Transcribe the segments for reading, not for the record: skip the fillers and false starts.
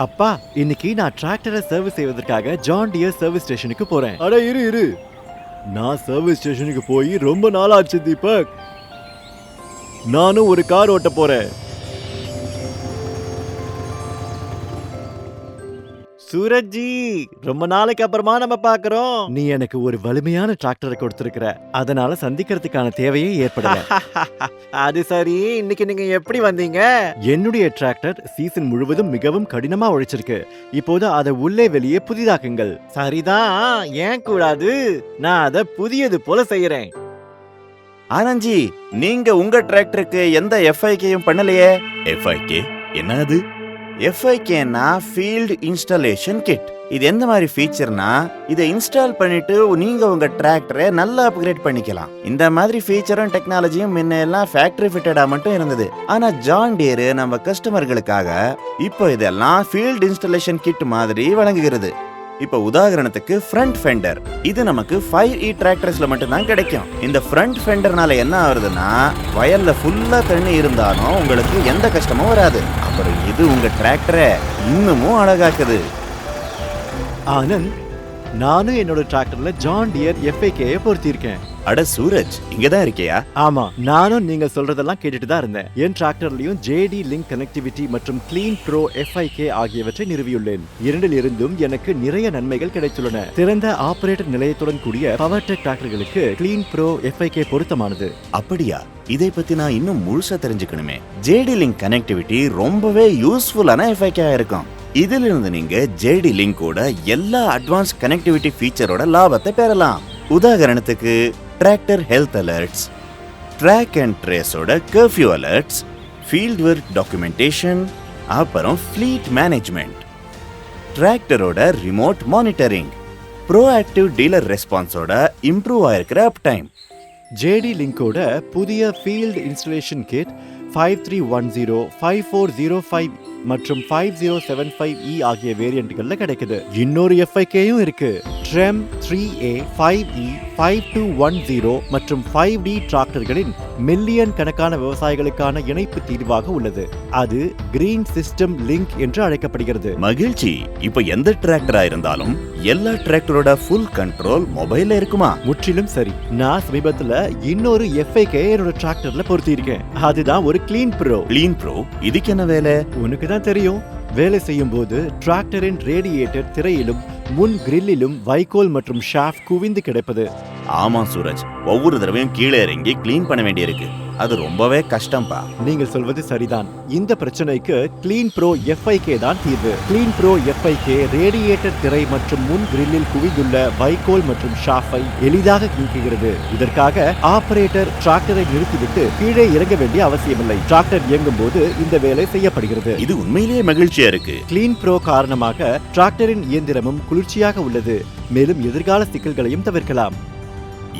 அப்பா, இன்னைக்கு நான் டிராக்டரை சர்வீஸ் செய்வதற்காக ஜான் டியர் சர்வீஸ் ஸ்டேஷனுக்கு போறேன். அட இரு, நான் சர்வீஸ் ஸ்டேஷனுக்கு போய் ரொம்ப நாள் ஆச்சு தீபக். நானும் ஒரு கார் ஓட்ட போறேன். சூரஜ்ஜி, ரொம்ப நாளைக்கு அப்புறமா நம்ம பாக்குறோம். நீ எனக்கு ஒரு வலிமையான டிராக்டரை கொடுத்திருக்கிற, அதனால சந்திக்கிறதுக்கான தேவையே ஏற்படல. அது சரி, இன்னைக்கு நீங்க எப்படி வந்தீங்க? என்னுடைய டிராக்டர் சீசன் முழுவதும் மிகவும் கடினமா உழைச்சிருக்கு. இப்போது அதை உள்ளே வெளியே புதிதாக்குங்கள். சரிதான், ஏன் கூடாது? நான் அதை புதியது போல செய்யறேன். ஆனந்த்ஜி, நீங்க உங்க டிராக்டருக்கு எந்த FIKயும் பண்ணலையே? FIK என்னது? FIKனா ஃபீல்ட் இன்ஸ்டாலேஷன் கிட். இது எந்த மாதிரி ஃபீச்சர்னா, இதை இன்ஸ்டால் பண்ணிட்டு நீங்க உங்க டிராக்டரை நல்லா அப்கிரேட் பண்ணிக்கலாம். இந்த மாதிரி ஃபீச்சரும் டெக்னாலஜியும் முன்ன எல்லாம் ஃபேக்டரி ஃபிட்டடா மட்டும் இருந்தது. ஆனா ஜான் டியர் நம்ம கஸ்டமர்களுக்காக இப்போ இதெல்லாம் ஃபீல்ட் இன்ஸ்டாலேஷன் கிட் மாதிரி வழங்குகிறது. இப்ப உதாரணத்துக்கு ஃப்ரண்ட் ஃபெண்டர், இது நமக்கு 5E டிராக்டர்ஸ்ல மட்டும் தான் கிடைக்கும். இந்த ஃப்ரண்ட் ஃபெண்டர்னால என்ன ஆகுதுன்னா, வயல்ல ஃபுல்லா தண்ணி இருந்தாலும் உங்களுக்கு எந்த கஷ்டமும் வராது. அப்புறம் இது உங்க டிராக்டரை இன்னமும் அழகாக்குது. ஆனந்த், நானும் என்னோட டிராக்டர்ல ஜான் டியர் FIKயை பொருத்தியிருக்கேன். அட சூரஜ், இங்கதான் இருக்கியா? ஆமா, நானும் நீங்க சொல்றதெல்லாம் கேட்டுட்டு தான் இருந்தேன். என் டிராக்டர்லயும் JDLink கனெக்டிவிட்டி மற்றும் CleanPro FIK ஆகியவற்றை நிறுவியுள்ளேன். இரண்டிலிருந்தும் எனக்கு நிறைய நன்மைகள் கிடைத்துள்ளன. திறந்த ஆபரேட்டர் நிலையத்துடன் கூடிய பவர்டெக் டிராக்டர்களுக்கு CleanPro FIK பொருத்தமானது. அப்படியா? இதை பத்தி நான் இன்னும் முழுசா தெரிஞ்சுக்கணுமே. JDLink கனெக்டிவிட்டி ரொம்பவே யூஸ்ஃபுல்லான FIK இருக்கும். இதிலிருந்து நீங்க JDLinkோட எல்லா அட்வான்ஸ் கனெக்டிவிட்டி ஃபீச்சரோட லாபத்தை பெறலாம். உதாரணத்துக்கு tractor health alerts, track and ட்ரேஸோட curfew alerts, field work documentation, அப்புறம் ஃப்ளீட் மேனேஜ்மெண்ட், டிராக்டரோட ரிமோட் மானிட்டரிங், ப்ரோஆக்டிவ் டீலர் ரெஸ்பான்ஸோட இம்ப்ரூவ் ஆயிருக்கிற அப் டைம். JDLinkோட புதிய ஃபீல்ட் இன்ஸ்டலேஷன் கிட் 5310, 5405 மற்றும் 5075E ஆகிய வேரியண்ட்கள்ல கிடைக்குது. இன்னொரு FIKயும் இருக்கு. TREM 3A, 5E, 5210 மற்றும் 5D டிராக்டர்களின் மில்லியன் கணக்கான விவசாயிகளுக்கான இணைப்பு தீர்வாக உள்ளது. அது GreenSystem லிங்க் என்று அழைக்கப்படுகிறது. மகிழ்ச்சி. இப்ப எந்த டிராக்டரா இருந்தாலும் எல்லா டிராக்டரோட ஃபுல் கண்ட்ரோல் மொபைல்ல இருக்குமா? முற்றிலும் சரி. நான் சமீபத்துல இன்னொரு FIK என்னோட டிராக்டர்ல பொருத்தியிருக்கேன். அதுதான் ஒரு CleanPro. இதுக்கு என்ன வேலை? உனக்கு தான் தெரியும். வேலை செய்யும் போது டிராக்டரின் ரேடியேட்டர் திரையிலும் முன் கிரில்லிலும் வைக்கோல் மற்றும் ஷாஃப் குவிந்து கிடப்பது. ஆமா சூரஜ், ஒவ்வொரு தடவையும் கீழே இறங்கி கிளீன் பண்ண வேண்டியிருக்கு. அது ரொம்பவே கஷ்டம்பா. நீங்கள் சொல்வது சரிதான். இந்த பிரச்சனைக்கு CleanPro FIK தான் தீர்வு. CleanPro FIK ரேடியேட்டர் திரை மற்றும் முன் கிரில்லில் குவிந்துள்ள வைக்கோல் மற்றும் ஷாஃபை எளிதாக நீக்குகிறது. இதற்காக ஆபரேட்டர் டிராக்டரை நிறுத்திவிட்டு கீழே இறங்க வேண்டிய அவசியமில்லை. டிராக்டர் இயங்கும் போது இந்த வேலை செய்யப்படுகிறது. இது உண்மையிலேயே மகிழ்ச்சியா இருக்கு. CleanPro காரணமாக டிராக்டரின் இயந்திரமும் குளிர்ச்சியாக உள்ளது. மேலும் எதிர்கால சிக்கல்களையும் தவிர்க்கலாம்.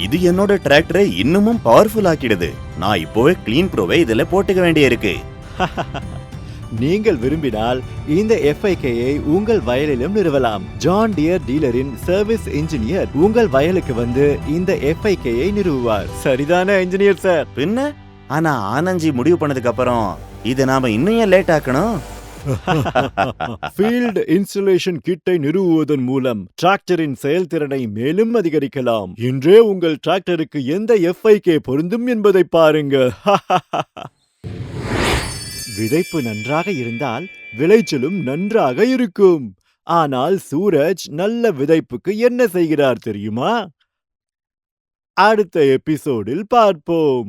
இது என்னோட டிராக்டரை இன்னமும் பவர்ஃபுல் ஆக்கிடுது. நான் இப்போவே CleanProவை இதுல போட்டுக்க வேண்டியிருக்கு. நீங்கள் விரும்பினால் இந்த FIKயை உங்கள் வயலிலும் நிறுவலாம். ஜான் டியர் டீலரின் சர்வீஸ் இன்ஜினியர் உங்கள் வயலுக்கு வந்து இந்த FIKயை நிறுவுவார். சரிதானே இன்ஜினியர் சார்? பின்ன, ஆனா ஆனந்த்ஜி முடிவு பண்ணதுக்கு அப்புறம் இதை நாம இன்னும் லேட் ஆக்கணும். ஃபீல்ட் இன்ஸ்டலேஷன் கிட்டை நிறுவுவதன் மூலம் டிராக்டரின் செயல்திறனை மேலும் அதிகரிக்கலாம். இன்றே உங்கள் டிராக்டருக்கு எந்த FIK பொருந்தும் என்பதை பாருங்க. விதைப்பு நன்றாக இருந்தால் விளைச்சலும் நன்றாக இருக்கும். ஆனால் சூரஜ் நல்ல விதைப்புக்கு என்ன செய்கிறார் தெரியுமா? அடுத்த எபிசோடில் பார்ப்போம்.